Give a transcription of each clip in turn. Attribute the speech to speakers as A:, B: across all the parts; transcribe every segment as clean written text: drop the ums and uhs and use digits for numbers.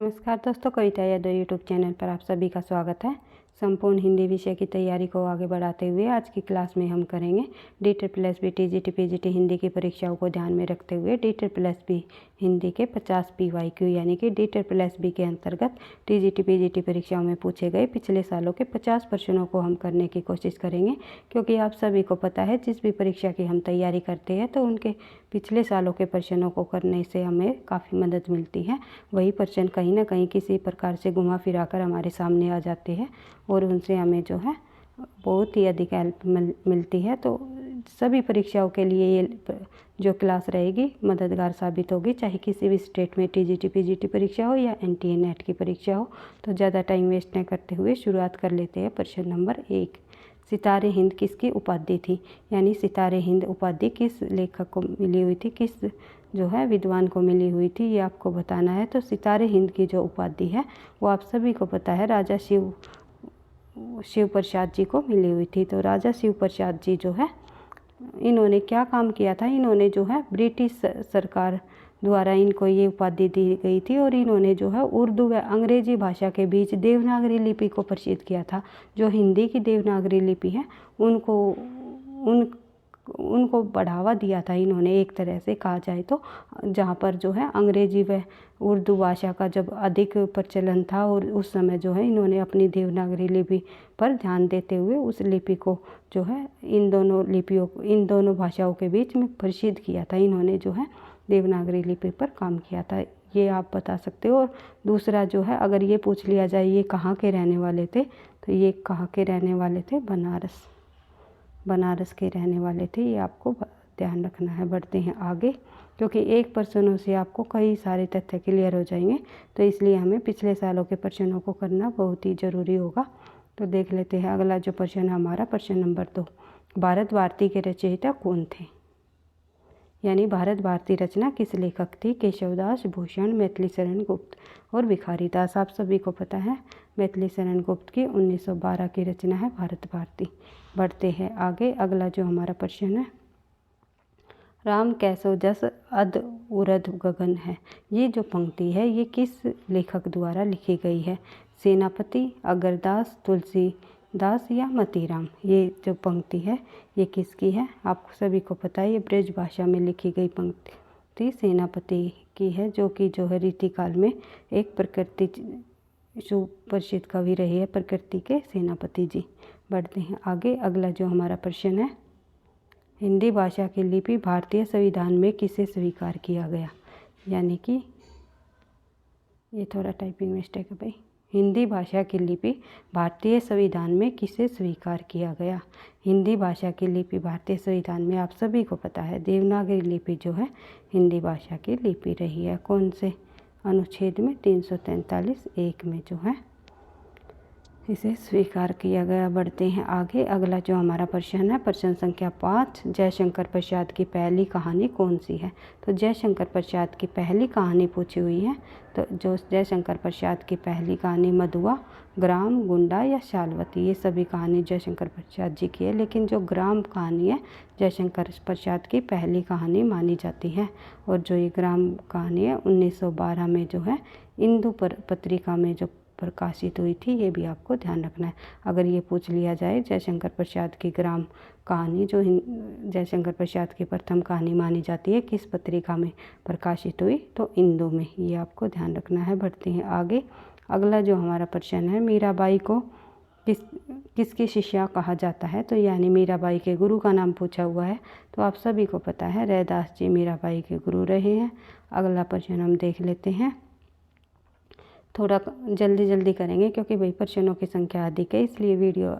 A: नमस्कार दोस्तों, कविता Yadav YouTube channel पर आप सभी का स्वागत है। संपूर्ण हिंदी विषय की तैयारी को आगे बढ़ाते हुए आज की क्लास में हम करेंगे DSSB TGT PGT हिंदी की परीक्षाओं को ध्यान में रखते हुए DSSB हिंदी के 50 PYQ यानी कि DSSB के अंतर्गत TGT PGT परीक्षाओं में पूछे गए पिछले सालों के 50 प्रश्नों को हम करने की कोशिश करेंगे, क्योंकि आप सभी को पता है जिस भी परीक्षा की हम तैयारी करते हैं तो उनके पिछले सालों के प्रश्नों को करने से हमें काफ़ी मदद मिलती है। वही प्रश्न कहीं ना कहीं किसी प्रकार से घुमा फिरा कर हमारे सामने आ जाते हैं और उनसे हमें जो है बहुत ही अधिक हेल्प मिलती है। तो सभी परीक्षाओं के लिए ये जो क्लास रहेगी मददगार साबित होगी, चाहे किसी भी स्टेट में TGT PGT परीक्षा हो या NTA NET की परीक्षा हो। तो ज़्यादा टाइम वेस्ट न करते हुए शुरुआत कर लेते हैं। प्रश्न नंबर 1, सितारे हिंद किसकी उपाधि थी? यानी सितारे हिंद उपाधि किस लेखक को मिली हुई थी, किस जो है विद्वान को मिली हुई थी, ये आपको बताना है। तो सितारे हिंद की जो उपाधि है वो आप सभी को पता है, राजा शिव प्रसाद जी को मिली हुई थी। तो राजा शिव प्रसाद जी जो है इन्होंने क्या काम किया था? इन्होंने जो है ब्रिटिश सरकार द्वारा इनको ये उपाधि दी गई थी और इन्होंने जो है उर्दू व अंग्रेजी भाषा के बीच देवनागरी लिपि को प्रसिद्ध किया था। जो हिंदी की देवनागरी लिपि है उनको बढ़ावा दिया था इन्होंने, एक तरह से कहा जाए तो। जहाँ पर जो है अंग्रेजी व उर्दू भाषा का जब अधिक प्रचलन था और उस समय जो है इन्होंने अपनी देवनागरी लिपि पर ध्यान देते हुए उस लिपि को जो है इन दोनों भाषाओं के बीच में प्रसिद्ध किया था। इन्होंने जो है देवनागरी लिपि पर काम किया था, ये आप बता सकते हो। और दूसरा जो है, अगर ये पूछ लिया जाए ये कहाँ के रहने वाले थे, तो ये कहाँ के रहने वाले थे? बनारस के रहने वाले थे, ये आपको ध्यान रखना है। बढ़ते हैं आगे, क्योंकि एक प्रश्नों से आपको कई सारे तथ्य क्लियर हो जाएंगे, तो इसलिए हमें पिछले सालों के प्रश्नों को करना बहुत ही ज़रूरी होगा। तो देख लेते हैं अगला जो प्रश्न है हमारा, प्रश्न नंबर 2, भारत भारती के रचयिता कौन थे? यानी भारत भारती रचना किस लेखक थी? केशवदास, भूषण, मैथिली शरण गुप्त और भिखारी दास। आप सभी को पता है मैथिली शरण गुप्त की 1912 की रचना है भारत भारती। बढ़ते हैं आगे, अगला जो हमारा प्रश्न है, राम कैसो जस अध उरध गगन है, ये जो पंक्ति है ये किस लेखक द्वारा लिखी गई है? सेनापति, अगरदास, तुलसीदास या मतीराम? ये जो पंक्ति है ये किसकी है? आप सभी को पता है ये ब्रज भाषा में लिखी गई पंक्ति सेनापति की है, जो कि जो है रीतिकाल में एक प्रकृति सुप्रसिद्ध कवि रहे हैं, प्रकृति के सेनापति जी। बढ़ते हैं आगे, अगला जो हमारा प्रश्न है, हिंदी भाषा की लिपि भारतीय संविधान में किसे स्वीकार किया गया? यानी कि ये थोड़ा टाइपिंग मिस्टेक है भाई। हिंदी भाषा की लिपि भारतीय संविधान में किसे स्वीकार किया गया? हिंदी भाषा की लिपि भारतीय संविधान में आप सभी को पता है देवनागरी लिपि जो है हिंदी भाषा की लिपि रही है। कौन से अनुच्छेद में? 343(1) में जो है इसे स्वीकार किया गया। बढ़ते हैं आगे, अगला जो हमारा प्रश्न है, प्रश्न संख्या 5, जयशंकर प्रसाद की पहली कहानी कौन सी है? तो जयशंकर प्रसाद की पहली कहानी पूछी हुई है, तो जो जयशंकर प्रसाद की पहली कहानी मधुआ, ग्राम, गुंडा या शालवती, ये सभी कहानी जयशंकर प्रसाद जी की है। लेकिन जो ग्राम कहानी है जयशंकर प्रसाद की पहली कहानी मानी जाती है, और जो ये ग्राम कहानी है 1912 में जो है इंदु पत्रिका में जो प्रकाशित हुई थी, ये भी आपको ध्यान रखना है। अगर ये पूछ लिया जाए जयशंकर प्रसाद की ग्राम कहानी जो जयशंकर प्रसाद की प्रथम कहानी मानी जाती है किस पत्रिका में प्रकाशित हुई? तो इंदु में, ये आपको ध्यान रखना है। बढ़ते हैं आगे, अगला जो हमारा प्रश्न है, मीराबाई को किसकी शिष्या कहा जाता है? तो यानी मीराबाई के गुरु का नाम पूछा हुआ है, तो आप सभी को पता है रैदास जी मीराबाई के गुरु रहे हैं। अगला प्रश्न हम देख लेते हैं, थोड़ा जल्दी करेंगे क्योंकि भाई प्रश्नों की संख्या अधिक है, इसलिए वीडियो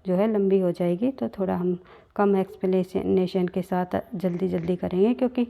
A: जो है लंबी हो जाएगी। तो थोड़ा हम कम एक्सप्लेनेशन के साथ जल्दी करेंगे, क्योंकि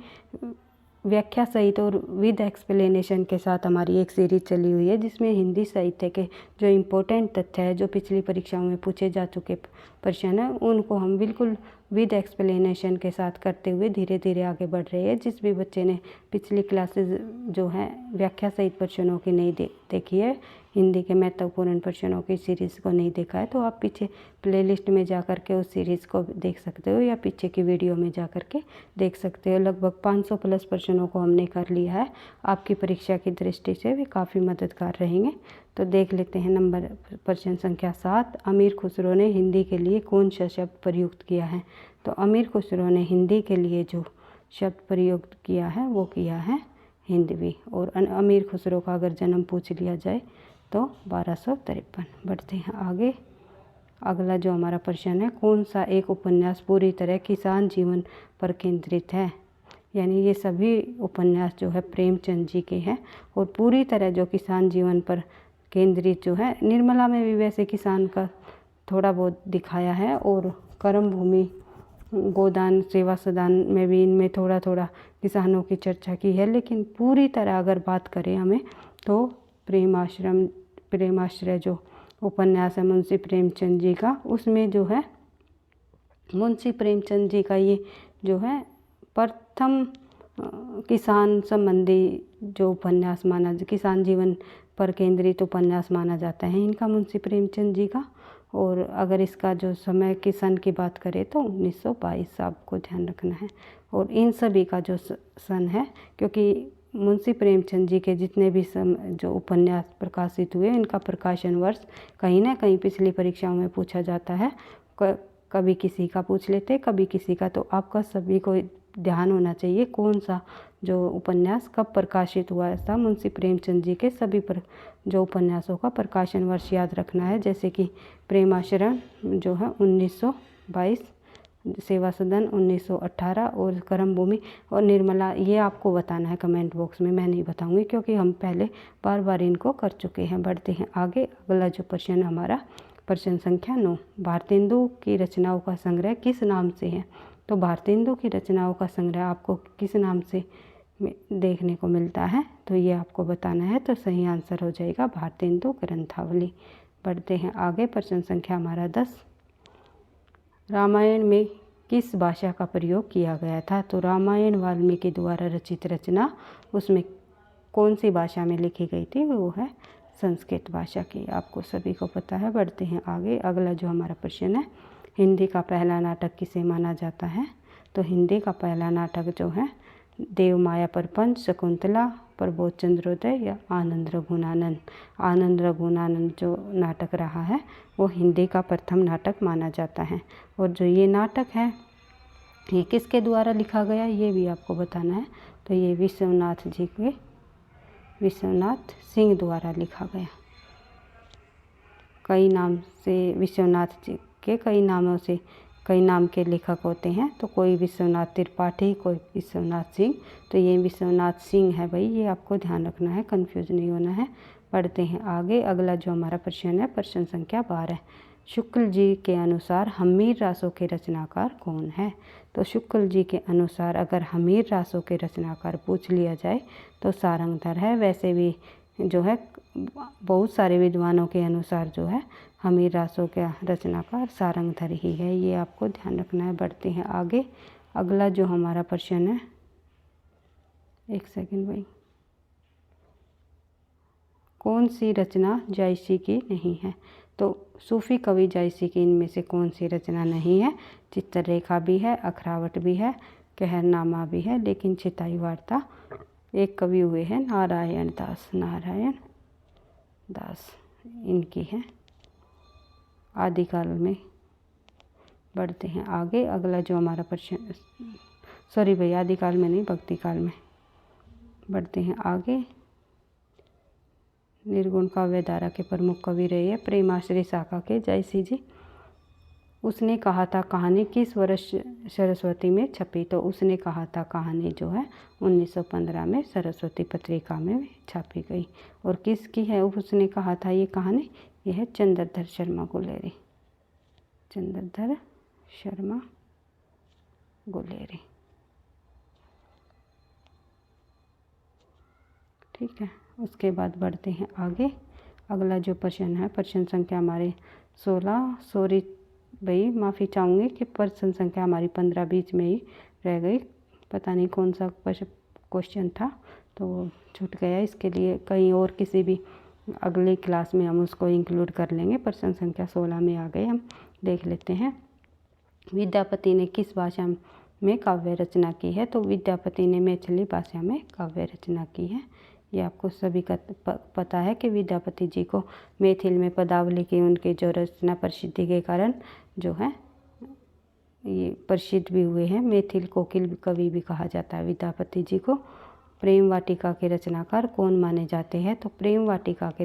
A: व्याख्या सहित और विद एक्सप्लेनेशन के साथ हमारी एक सीरीज चली हुई है जिसमें हिंदी साहित्य के जो इम्पोर्टेंट तथ्य है, जो पिछली परीक्षाओं में पूछे जा चुके प्रश्न हैं, उनको हम बिल्कुल विद एक्सप्लेनेशन के साथ करते हुए धीरे धीरे आगे बढ़ रही है। जिस भी बच्चे ने पिछली क्लासेस जो है व्याख्या सहित प्रश्नों की नहीं देखी है, हिंदी के महत्वपूर्ण प्रश्नों की सीरीज़ को नहीं देखा है, तो आप पीछे प्लेलिस्ट में जा कर के उस सीरीज़ को देख सकते हो या पीछे की वीडियो में जा कर के देख सकते हो। लगभग 500 प्लस प्रश्नों को हमने कर लिया है। आपकी परीक्षा की दृष्टि से भी काफ़ी मददगार रहेंगे। तो देख लेते हैं नंबर प्रश्न संख्या 7। अमीर खुसरो ने हिंदी के लिए कौन सा शब्द प्रयुक्त किया है? तो अमीर खुसरो ने हिंदी के लिए जो शब्द प्रयुक्त किया है वो किया है हिंदवी। और अमीर खुसरो का अगर जन्म पूछ लिया जाए तो 1253। बढ़ते हैं आगे। अगला जो हमारा प्रश्न है, कौन सा एक उपन्यास पूरी तरह किसान जीवन पर केंद्रित है? यानी ये सभी उपन्यास जो है प्रेमचंद जी के हैं और पूरी तरह जो किसान जीवन पर केंद्रित जो है। निर्मला में भी वैसे किसान का थोड़ा बहुत दिखाया है और कर्म भूमि, गोदान, सेवा सदन में भी इनमें थोड़ा थोड़ा किसानों की चर्चा की है। लेकिन पूरी तरह अगर बात करें हमें तो प्रेमाश्रय जो उपन्यास है मुंशी प्रेमचंद जी का, उसमें जो है मुंशी प्रेमचंद जी का ये जो है प्रथम किसान संबंधी जो उपन्यास किसान जीवन पर केंद्रित उपन्यास माना जाता है इनका, मुंशी प्रेमचंद जी का। और अगर इसका जो समय की सन की बात करें तो 1922 आपको ध्यान रखना है। और इन सभी का जो सन है, क्योंकि मुंशी प्रेमचंद जी के जितने भी जो उपन्यास प्रकाशित हुए इनका प्रकाशन वर्ष कहीं ना कहीं पिछली परीक्षाओं में पूछा जाता है। कभी किसी का पूछ लेते, कभी किसी का। तो आपका सभी को ध्यान होना चाहिए कौन सा जो उपन्यास कब प्रकाशित हुआ था। मुंशी प्रेमचंद जी के सभी जो उपन्यासों का प्रकाशन वर्ष याद रखना है। जैसे कि प्रेमाश्रय जो है 1922, सेवा सदन 1918 और कर्म भूमि और निर्मला, ये आपको बताना है कमेंट बॉक्स में, मैं नहीं बताऊंगी क्योंकि हम पहले बार बार इनको कर चुके हैं। बढ़ते हैं आगे। अगला जो प्रश्न हमारा प्रश्न संख्या 9। भारतेंदु की रचनाओं का संग्रह किस नाम से है? तो भारतेंदु की रचनाओं का संग्रह आपको किस नाम से देखने को मिलता है? तो ये आपको बताना है। तो सही आंसर हो जाएगा भारतेंदु ग्रंथावली। बढ़ते हैं आगे। प्रश्न संख्या हमारा 10। रामायण में किस भाषा का प्रयोग किया गया था? तो रामायण वाल्मीकि द्वारा रचित रचना, उसमें कौन सी भाषा में लिखी गई थी? वो है संस्कृत भाषा की, आपको सभी को पता है। बढ़ते हैं आगे। अगला जो हमारा प्रश्न है, हिंदी का पहला नाटक किसे माना जाता है? तो हिंदी का पहला नाटक जो है देवमाया प्रपंच, शकुंतला, प्रबोध चंद्रोदय या आनंद रघुनानंद। आनंद रघुनानंद जो नाटक रहा है वो हिंदी का प्रथम नाटक माना जाता है। और जो ये नाटक है ये किसके द्वारा लिखा गया ये भी आपको बताना है। तो ये विश्वनाथ सिंह द्वारा लिखा गया। कई नाम से विश्वनाथ जी के कई नाम के लेखक होते हैं। तो कोई विश्वनाथ त्रिपाठी, कोई विश्वनाथ सिंह। तो ये विश्वनाथ सिंह है भाई, ये आपको ध्यान रखना है, कंफ्यूज नहीं होना है। पढ़ते हैं आगे। अगला जो हमारा प्रश्न है प्रश्न संख्या 12। शुक्ल जी के अनुसार हमीर रासों के रचनाकार कौन है? तो शुक्ल जी के अनुसार अगर हमीर रासों के रचनाकार पूछ लिया जाए तो सारंगधर है। वैसे भी जो है बहुत सारे विद्वानों के अनुसार जो है हमीर रासों का रचनाकार सारंगधर ही है, ये आपको ध्यान रखना है। बढ़ते हैं आगे। अगला जो हमारा प्रश्न है, एक सेकंड भाई, कौन सी रचना जायसी की नहीं है? तो सूफी कवि जायसी की इनमें से कौन सी रचना नहीं है? चित्ररेखा भी है, अखरावट भी है, कहरनामा भी है, लेकिन चिताई वार्ता एक कवि हुए हैं नारायण दास, इनकी है आदिकाल में। बढ़ते हैं आगे। अगला जो हमारा प्रश्न, सॉरी भाई, आदिकाल में नहीं, भक्ति काल में। बढ़ते हैं आगे। निर्गुण काव्य धारा के प्रमुख कवि रहे हैं प्रेमाश्रय शाखा के जायसी जी। उसने कहा था कहानी किस वर्ष सरस्वती में छपी? तो उसने कहा था कहानी जो है 1915 में सरस्वती पत्रिका में छापी गई। और किसकी है उसने कहा था ये कहानी? यह है चंद्रधर शर्मा गुलेरी। चंद्रधर शर्मा गुलेरी, ठीक है। उसके बाद बढ़ते हैं आगे। अगला जो प्रश्न है प्रश्न संख्या हमारे 16। भाई माफ़ी चाहूँगी कि प्रश्न संख्या हमारी 15 बीच में ही रह गई। पता नहीं कौन सा क्वेश्चन था तो वो छूट गया। इसके लिए कहीं और किसी भी अगली क्लास में हम उसको इंक्लूड कर लेंगे। प्रश्न संख्या 16 में आ गए, हम देख लेते हैं। विद्यापति ने किस भाषा में काव्य रचना की है? तो विद्यापति ने मैथिली भाषा में काव्य रचना की है। ये आपको सभी का पता है कि विद्यापति जी को मैथिल में पदावली की उनके जो रचना प्रसिद्धि के कारण जो है ये प्रसिद्ध भी हुए हैं। मैथिल कोकिल कवि भी कहा जाता है विद्यापति जी को। प्रेम वाटिका के रचनाकार कौन माने जाते हैं? तो प्रेम वाटिका के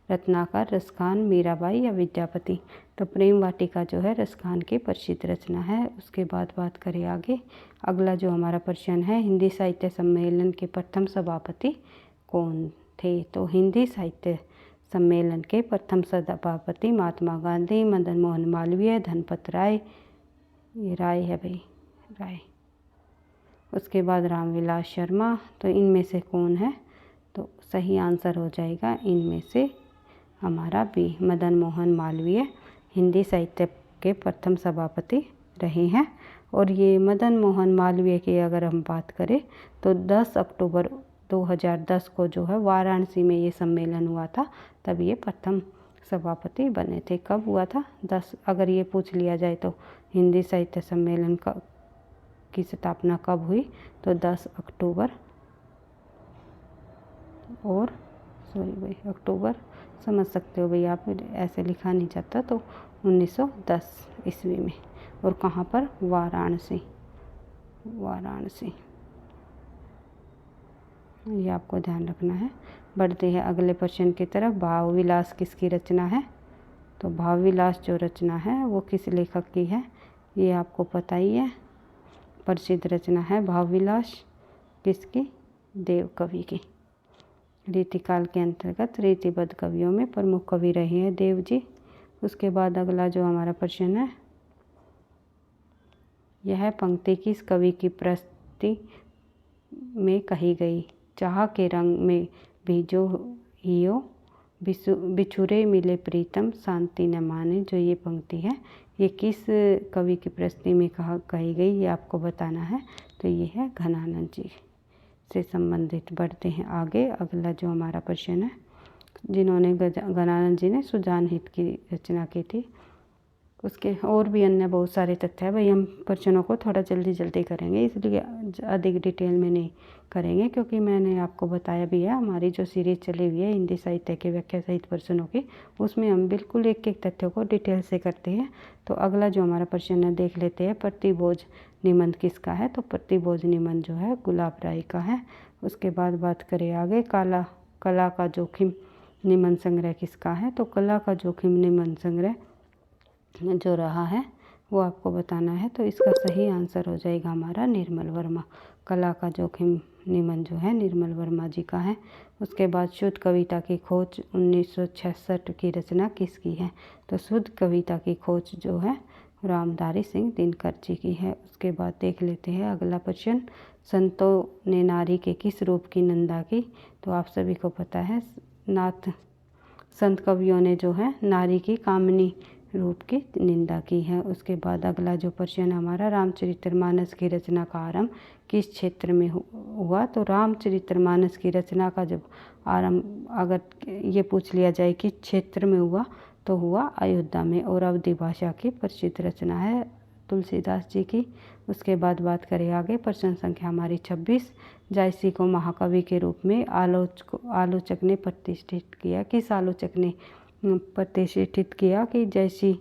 A: रत्नाकर रसखान, मीराबाई या विद्यापति? तो प्रेम वाटिका जो है रसखान की प्रसिद्ध रचना है। उसके बाद बात करें आगे, अगला जो हमारा प्रश्न है, हिंदी साहित्य सम्मेलन के प्रथम सभापति कौन थे? तो हिंदी साहित्य सम्मेलन के प्रथम सभापति महात्मा गांधी, मदन मोहन मालवीय, धनपत राय, ये राय है भाई, राय। उसके बाद रामविलास शर्मा। तो इनमें से कौन है? तो सही आंसर हो जाएगा इनमें से हमारा बी, मदन मोहन मालवीय हिंदी साहित्य के प्रथम सभापति रहे हैं। और ये मदन मोहन मालवीय की अगर हम बात करें तो 10 अक्टूबर 2010 को जो है वाराणसी में ये सम्मेलन हुआ था, तब ये प्रथम सभापति बने थे। कब हुआ था? 10, अगर ये पूछ लिया जाए तो हिंदी साहित्य सम्मेलन की स्थापना कब हुई? तो 10 अक्टूबर और अक्टूबर समझ सकते हो भाई आप, ऐसे लिखा नहीं जाता, तो 1910 ईस्वी में। और कहाँ पर? वाराणसी। ये आपको ध्यान रखना है। बढ़ते हैं अगले प्रश्न की तरफ। भाव विलास किसकी रचना है? तो भाव विलास जो रचना है वो किस लेखक की है? ये आपको पता ही है, प्रसिद्ध रचना है भाव विलास। किसकी? देव कवि की। रीतिकाल के अंतर्गत रीतिबद्ध कवियों में प्रमुख कवि रहे हैं देव जी। उसके बाद अगला जो हमारा प्रश्न है, यह पंक्ति किस कवि की प्रस्तुति में कही गई? चाह के रंग में भीजो हियो, बिछुरे मिले प्रीतम, शांति न माने। जो ये पंक्ति है ये किस कवि की प्रस्तुति में कही गई, ये आपको बताना है। तो ये है घनानंद जी से संबंधित। बढ़ते हैं आगे, अगला जो हमारा प्रश्न है, जिन्होंने घनानंद जी ने सुजान हित की रचना की थी। उसके और भी अन्य बहुत सारे तथ्य है भाई, हम प्रश्नों को थोड़ा जल्दी करेंगे, इसलिए अधिक डिटेल में नहीं करेंगे, क्योंकि मैंने आपको बताया भी है हमारी जो सीरीज़ चली हुई है हिंदी साहित्य के व्याख्या सहित प्रश्नों की, उसमें हम बिल्कुल एक एक तथ्यों को डिटेल से करते हैं। तो अगला जो हमारा प्रश्न है देख लेते हैं, प्रतिभोज निबंध किसका है? तो प्रतिभोज निबंध जो है गुलाब राय का है। उसके बाद बात करें आगे, कला का जोखिम निबंध संग्रह किसका है? तो कला का जोखिम निबंध संग्रह जो रहा है वो आपको बताना है। तो इसका सही आंसर हो जाएगा हमारा निर्मल वर्मा। कला का जोखिम निबंध जो है निर्मल वर्मा जी का है। उसके बाद शुद्ध कविता की खोज 1966 की रचना किसकी है? तो शुद्ध कविता की खोज जो है रामधारी सिंह दिनकर जी की है। उसके बाद देख लेते हैं अगला प्रश्न, संतों ने नारी के किस रूप की निंदा की? तो आप सभी को पता है संत कवियों ने जो है नारी की कामनी रूप की निंदा की है। उसके बाद अगला जो प्रश्न हमारा, रामचरितमानस की रचना का आरंभ किस क्षेत्र में हुआ? तो रामचरितमानस की रचना का जब आरंभ अगर ये पूछ लिया जाए किस क्षेत्र में हुआ, तो हुआ अयोध्या में। और अवधी भाषा की प्रसिद्ध रचना है तुलसीदास जी की। उसके बाद बात करें आगे, प्रश्न संख्या हमारी 26, जायसी को महाकवि के रूप में आलोचक ने प्रतिष्ठित किया। किस आलोचक ने प्रतिष्ठित किया कि जयसी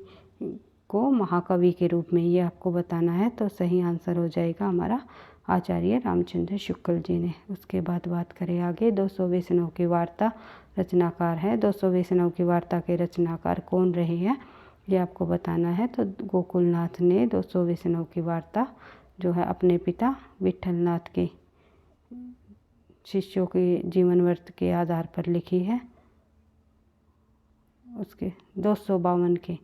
A: को महाकवि के रूप में? ये आपको बताना है। तो सही आंसर हो जाएगा हमारा आचार्य रामचंद्र शुक्ल जी ने। उसके बाद बात करें आगे, 200 वैष्णव की वार्ता रचनाकार है। 200 वैष्णव की वार्ता के रचनाकार कौन रहे हैं, ये आपको बताना है। तो गोकुलनाथ ने 200 वैष्णव की वार्ता जो है अपने पिता विठलनाथ के शिष्यों के जीवन वृत्त के आधार पर लिखी है। उसके 252 के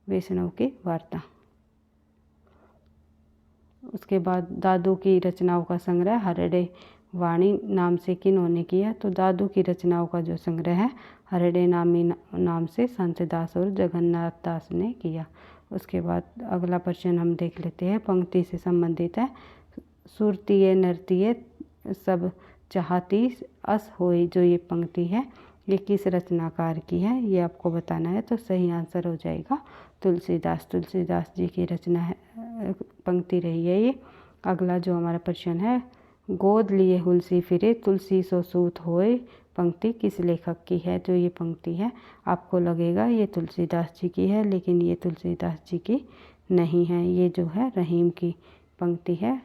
A: वैष्णव की वार्ता। उसके बाद दादू की रचनाओं का संग्रह हरड़े वाणी नाम से किन्होंने किया, तो दादू की रचनाओं का जो संग्रह है हरडे नाम से संत दास और जगन्नाथ दास ने किया। उसके बाद अगला प्रश्न हम देख लेते हैं, पंक्ति से संबंधित है। सुरतीय नर्तीय सब चाहती अस होई, जो ये पंक्ति है ये किस रचनाकार की है, ये आपको बताना है। तो सही आंसर हो जाएगा तुलसीदास जी की रचना है, पंक्ति रही है ये। अगला जो हमारा प्रश्न है, गोद लिए हुलसी फिरे तुलसी सो सूत होए, पंक्ति किस लेखक की है। जो ये पंक्ति है आपको लगेगा ये तुलसीदास जी की है, लेकिन ये तुलसीदास जी की नहीं है, ये जो है रहीम की पंक्ति है,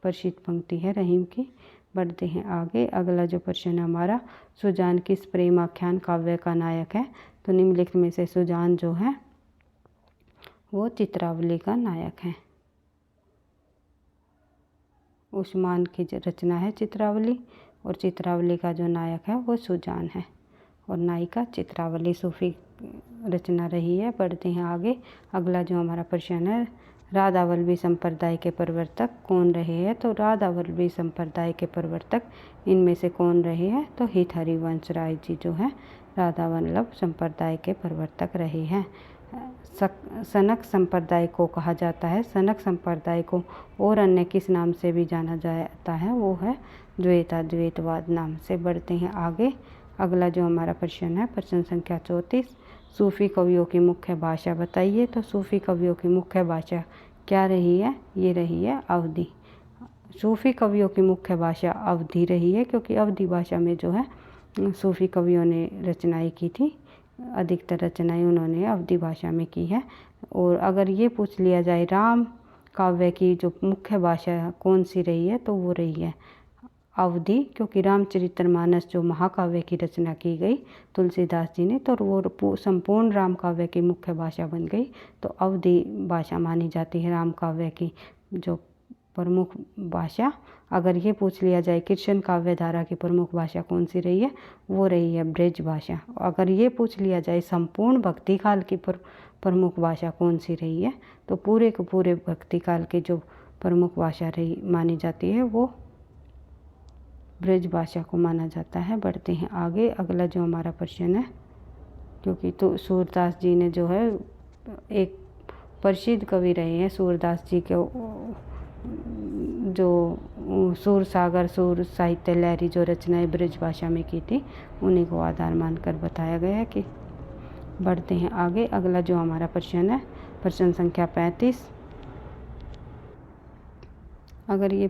A: प्रसिद्ध पंक्ति है रहीम की। बढ़ते हैं आगे। अगला जो प्रश्न है हमारा, सुजान किस प्रेम आख्यान काव्य का नायक है। तो निम्नलिखित में से सुजान जो है वो चित्रावली का नायक है। उस्मान की रचना है चित्रावली, और चित्रावली का जो नायक है वो सुजान है, और नायिका चित्रावली सूफी रचना रही है। बढ़ते हैं आगे। अगला जो हमारा प्रश्न है, राधावल्लभी संप्रदाय के प्रवर्तक कौन रहे हैं। तो राधावल्लभी संप्रदाय के प्रवर्तक इनमें से कौन रहे हैं। तो हित हरिवंश राय जी जो है राधावल्लभ संप्रदाय के प्रवर्तक रहे हैं। सनक संप्रदाय को कहा जाता है, सनक संप्रदाय को और अन्य किस नाम से भी जाना जाता है, वो है द्वैतवाद नाम से। बढ़ते हैं आगे। अगला जो हमारा प्रश्न है, प्रश्न संख्या 34, सूफी कवियों की मुख्य भाषा बताइए। तो सूफी कवियों की मुख्य भाषा क्या रही है, ये रही है अवधी। सूफी कवियों की मुख्य भाषा अवधी रही है, क्योंकि अवधी भाषा में जो है सूफी कवियों ने रचनाएं की थी, अधिकतर रचनाएं उन्होंने अवधी भाषा में की है। और अगर ये पूछ लिया जाए राम काव्य की जो मुख्य भाषा कौन सी रही है, तो वो रही है अवधी, क्योंकि रामचरितमानस जो महाकाव्य की रचना की गई तुलसीदास जी ने, तो वो संपूर्ण राम काव्य की मुख्य भाषा बन गई। तो अवधी भाषा मानी जाती है राम काव्य की जो प्रमुख भाषा। अगर ये पूछ लिया जाए कृष्ण काव्य धारा की प्रमुख भाषा कौन सी रही है, वो रही है ब्रज भाषा। अगर ये पूछ लिया जाए संपूर्ण भक्ति काल की प्रमुख भाषा कौन सी रही है, तो पूरे के पूरे भक्ति काल की जो प्रमुख भाषा रही मानी जाती है वो ब्रज भाषा को माना जाता है। बढ़ते हैं आगे। अगला जो हमारा प्रश्न है, क्योंकि तो सूरदास जी ने जो है एक प्रसिद्ध कवि रहे हैं, सूरदास जी के जो सूर सागर सूर साहित्य लहरी जो रचनाएं ब्रज भाषा में की थी, उन्हीं को आधार मानकर बताया गया है कि। बढ़ते हैं आगे। अगला जो हमारा प्रश्न है, प्रश्न संख्या 35, अगर ये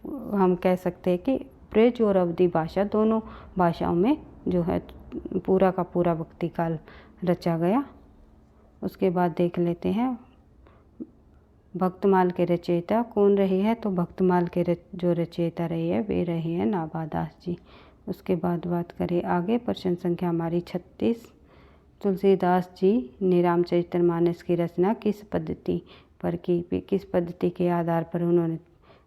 A: हम कह सकते हैं कि ब्रज और अवधी भाषा दोनों भाषाओं में जो है पूरा का पूरा भक्ति काल रचा गया। उसके बाद देख लेते हैं भक्तमाल के रचयिता कौन रहे हैं। तो भक्तमाल के जो रचयिता रहे हैं वे रहे हैं नाभादास जी। उसके बाद बात करें आगे, प्रश्न संख्या हमारी 36, तुलसीदास जी ने रामचरितमानस की रचना किस पद्धति पर की, किस पद्धति के आधार पर उन्होंने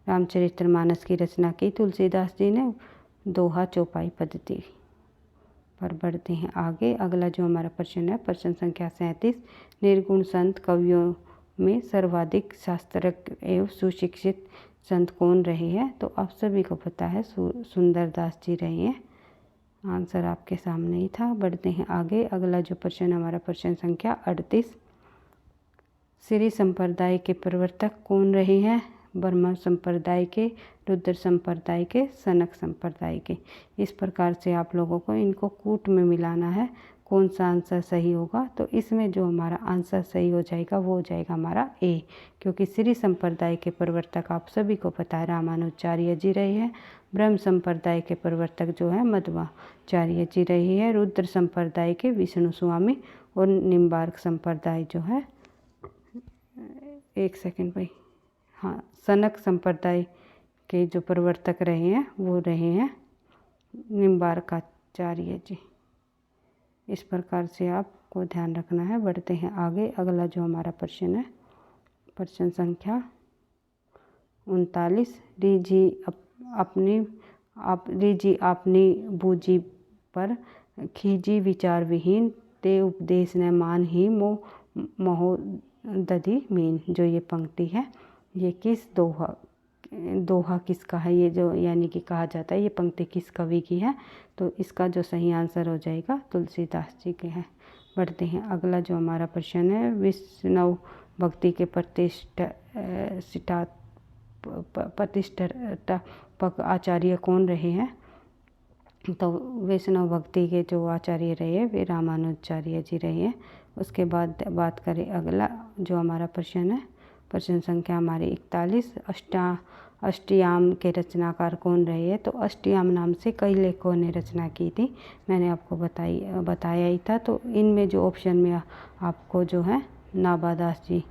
A: रामचरितमानस की रचना की। तुलसीदास जी ने दोहा चौपाई पद्धति पर। बढ़ते हैं आगे। अगला जो हमारा प्रश्न है, प्रश्न संख्या 37, निर्गुण संत कवियों में सर्वाधिक शास्त्रज्ञ एवं सुशिक्षित संत कौन रहे हैं। तो आप सभी को पता है सुंदरदास जी रहे हैं, आंसर आपके सामने ही था। बढ़ते हैं आगे। अगला जो प्रश्न हमारा प्रश्न संख्या 38, श्री संप्रदाय के प्रवर्तक कौन रहे हैं। ब्रह्म संप्रदाय के, रुद्र संप्रदाय के, सनक संप्रदाय के। इस प्रकार से आप लोगों को इनको कूट में मिलाना है, कौन सा आंसर सही होगा। तो इसमें जो हमारा आंसर सही हो जाएगा वो हो जाएगा हमारा ए, क्योंकि श्री संप्रदाय के प्रवर्तक आप सभी को पता है रामानुजाचार्य जी रहे हैं। ब्रह्म संप्रदाय के प्रवर्तक जो है मध्वाचार्य जी रहे हैं। रुद्र संप्रदाय के विष्णु स्वामी, और निम्बार्क संप्रदाय जो है, एक सेकंड भाई, हाँ, सनक संप्रदाय के जो प्रवर्तक रहे हैं वो रहे हैं निम्बार्काचार्य जी। इस प्रकार से आपको ध्यान रखना है। बढ़ते हैं आगे। अगला जो हमारा प्रश्न है, प्रश्न संख्या 39, रीझी अपनी बूझी पर खींची विचार विहीन, ते उपदेश न मान ही मोह दधी मीन। जो ये पंक्ति है ये किस दोहा दोहा किसका है, ये जो यानी कि कहा जाता है ये पंक्ति किस कवि की है, तो इसका जो सही आंसर हो जाएगा तुलसीदास जी के हैं। बढ़ते हैं अगला जो हमारा प्रश्न है, वैष्णव भक्ति के प्रतिष्ठापक आचार्य कौन रहे हैं, तो वैष्णव भक्ति के जो आचार्य रहे वे रामानुजाचार्य जी रहे हैं। उसके बाद बात करें अगला जो हमारा प्रश्न है, प्रश्न संख्या हमारी 41, अष्टयाम के रचनाकार कौन रहे हैं, तो अष्टयाम नाम से कई लेखकों ने रचना की थी, मैंने आपको बताया ही था। तो इनमें जो ऑप्शन में आपको जो है नाभादास जी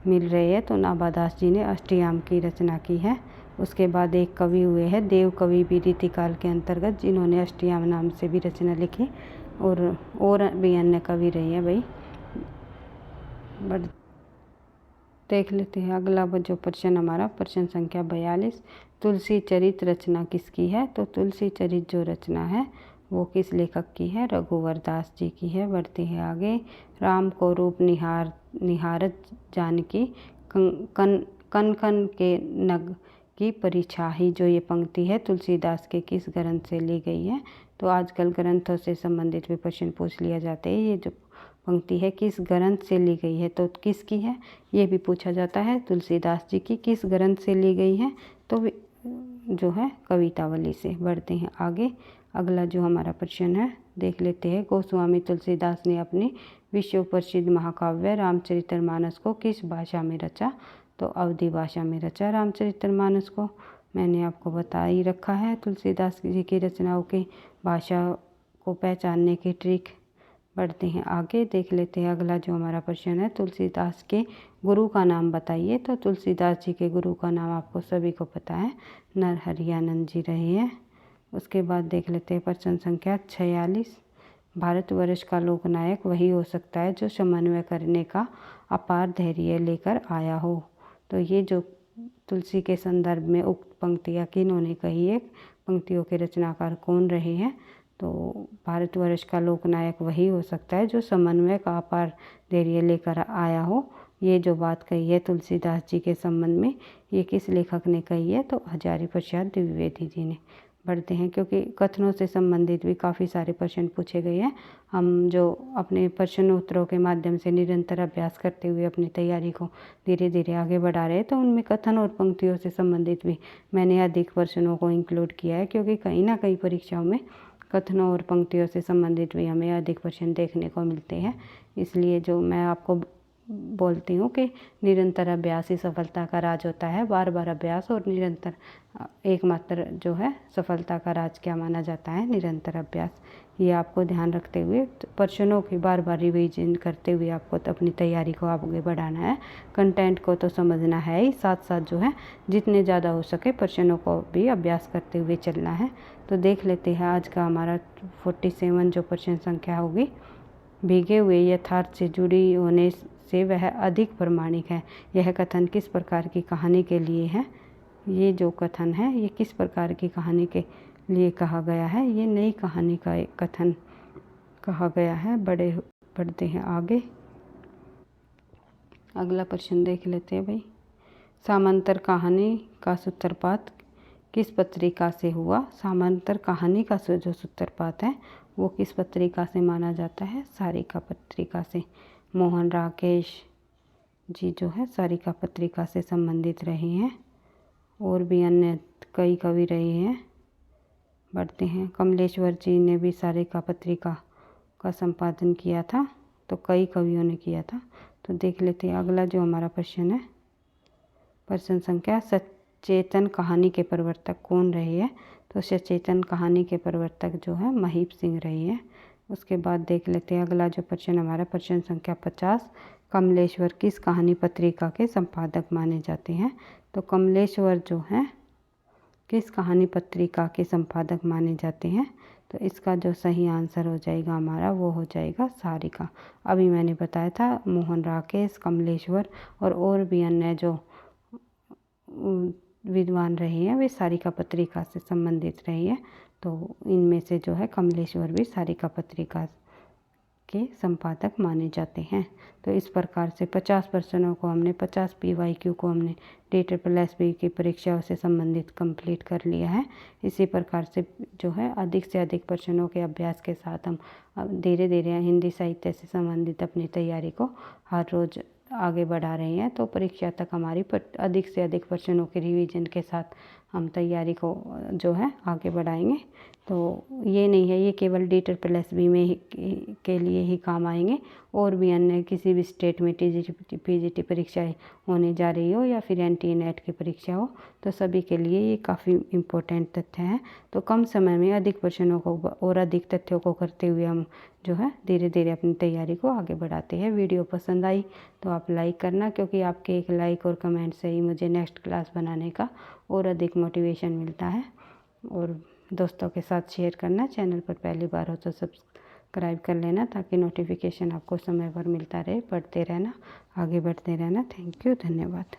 A: मिल रहे हैं, तो नाभादास जी ने अष्टयाम की रचना की है। उसके बाद एक कवि हुए हैं देव कवि भी रीतिकाल के अंतर्गत, जिन्होंने अष्टयाम नाम से भी रचना लिखी, और भी अन्य कवि रहे हैं भाई। देख लेते हैं अगला जो प्रश्न हमारा, प्रश्न संख्या 42, तुलसी चरित रचना किसकी है, तो तुलसी चरित जो रचना है वो किस लेखक की है, रघुवर दास जी की है। बढ़ते हैं आगे, राम को रूप निहारत जानकी कन कन के नग की परिछाही, जो ये पंक्ति है तुलसीदास के किस ग्रंथ से ली गई है, तो आजकल ग्रंथों से संबंधित भी प्रश्न पूछ लिया जाते हैं। ये जो पंक्ति है किस ग्रंथ से ली गई है, तो किसकी है ये भी पूछा जाता है, तुलसीदास जी की किस ग्रंथ से ली गई है, तो जो है कवितावली से। बढ़ते हैं आगे, अगला जो हमारा प्रश्न है देख लेते हैं, गोस्वामी तुलसीदास ने अपनी विश्व प्रसिद्ध महाकाव्य रामचरितमानस को किस भाषा में रचा, तो अवधी भाषा में रचा रामचरितमानस को। मैंने आपको बता ही रखा है तुलसीदास जी की रचनाओं की भाषा को पहचानने की ट्रिक। बढ़ते हैं आगे, देख लेते हैं अगला जो हमारा प्रश्न है, तुलसीदास के गुरु का नाम बताइए, तो तुलसीदास जी के गुरु का नाम आपको सभी को पता है, नरहरियानंद जी रहे हैं। उसके बाद देख लेते हैं प्रश्न संख्या 46, भारतवर्ष का लोकनायक वही हो सकता है जो समन्वय करने का अपार धैर्य लेकर आया हो, तो ये जो तुलसी के संदर्भ में उक्त पंक्तियाँ किन्होंने कही है, पंक्तियों के रचनाकार कौन रहे हैं, तो भारतवर्ष का लोकनायक वही हो सकता है जो समन्वय का अपार धैर्य लेकर आया हो। ये जो बात कही है तुलसीदास जी के संबंध में, ये किस लेखक ने कही है, तो हजारी प्रसाद द्विवेदी जी ने। बढ़ते हैं, क्योंकि कथनों से संबंधित भी काफ़ी सारे प्रश्न पूछे गए हैं, हम जो अपने प्रश्न उत्तरों के माध्यम से निरंतर अभ्यास करते हुए अपनी तैयारी को धीरे धीरे आगे बढ़ा रहे हैं, तो उनमें कथन और पंक्तियों से संबंधित भी मैंने अधिक प्रश्नों को इंक्लूड किया है, क्योंकि कहीं ना कहीं परीक्षाओं में कथनों और पंक्तियों से संबंधित भी हमें अधिक प्रश्न देखने को मिलते हैं। इसलिए जो मैं आपको बोलती हूँ कि निरंतर अभ्यास ही सफलता का राज होता है। बार बार अभ्यास और निरंतर एकमात्र जो है सफलता का राज क्या माना जाता है, निरंतर अभ्यास। ये आपको ध्यान रखते हुए प्रश्नों की बार बार रिवीजन करते हुए आपको तो अपनी तैयारी को आगे बढ़ाना है। कंटेंट को तो समझना है ही, साथ साथ जो है जितने ज़्यादा हो सके प्रश्नों को भी अभ्यास करते हुए चलना है। तो देख लेते हैं आज का हमारा 47 जो प्रश्न संख्या होगी, भीगे हुए यथार्थ से जुड़ी होने से वह अधिक प्रामाणिक है, यह कथन किस प्रकार की कहानी के लिए है। ये जो कथन है ये किस प्रकार की कहानी के लिए कहा गया है, ये नई कहानी का एक कथन कहा गया है। बढ़ते हैं आगे, अगला प्रश्न देख लेते हैं भाई, समांतर कहानी का सूत्रपात किस पत्रिका से हुआ। समांतर कहानी का जो सूत्रपात है वो किस पत्रिका से माना जाता है, सारिका पत्रिका से। मोहन राकेश जी जो है सारिका पत्रिका से संबंधित रहे हैं, और भी अन्य कई कवि रहे हैं। बढ़ते हैं, कमलेश्वर जी ने भी सारिका पत्रिका का संपादन किया था, तो कई कवियों ने किया था। तो देख लेते हैं अगला जो हमारा प्रश्न है, प्रश्न संख्या सचेतन कहानी के प्रवर्तक कौन रहे हैं, तो सचेतन कहानी के प्रवर्तक जो है महीप सिंह रहे हैं। उसके बाद देख लेते हैं अगला जो प्रश्न हमारा, प्रश्न संख्या 50, कमलेश्वर किस कहानी पत्रिका के संपादक माने जाते हैं, तो कमलेश्वर जो है किस कहानी पत्रिका के संपादक माने जाते हैं, तो इसका जो सही आंसर हो जाएगा हमारा वो हो जाएगा सारिका। अभी मैंने बताया था मोहन राकेश, कमलेश्वर और भी अन्य जो विद्वान रहे हैं वे सारिका पत्रिका से संबंधित रहे हैं, तो इनमें से जो है कमलेश्वर भी सारिका पत्रिका के संपादक माने जाते हैं। तो इस प्रकार से 50 प्रश्नों को हमने 50 PYQ को हमने DSSB की परीक्षाओं से संबंधित कंप्लीट कर लिया है। इसी प्रकार से जो है अधिक से अधिक प्रश्नों के अभ्यास के साथ हम धीरे धीरे हिंदी साहित्य से संबंधित अपनी तैयारी को हर रोज़ आगे बढ़ा रहे हैं। तो परीक्षा तक हमारी अधिक से अधिक प्रश्नों के रिवीजन के साथ हम तैयारी को जो है आगे बढ़ाएंगे। तो ये नहीं है ये केवल DSSB में ही के लिए ही काम आएंगे, और भी अन्य किसी भी स्टेट में TGT PGT परीक्षाएं होने जा रही हो या फिर NTA NET की परीक्षा हो, तो सभी के लिए ये काफ़ी इम्पोर्टेंट तथ्य है। तो कम समय में अधिक प्रश्नों को और अधिक तथ्यों को करते हुए हम जो है धीरे धीरे अपनी तैयारी को आगे बढ़ाते हैं। वीडियो पसंद आई तो आप लाइक करना, क्योंकि आपके एक लाइक और कमेंट से ही मुझे नेक्स्ट क्लास बनाने का और अधिक मोटिवेशन मिलता है। और दोस्तों के साथ शेयर करना, चैनल पर पहली बार हो तो सब्सक्राइब कर लेना ताकि नोटिफिकेशन आपको समय पर मिलता रहे। पढ़ते रहना, आगे बढ़ते रहना। थैंक यू, धन्यवाद।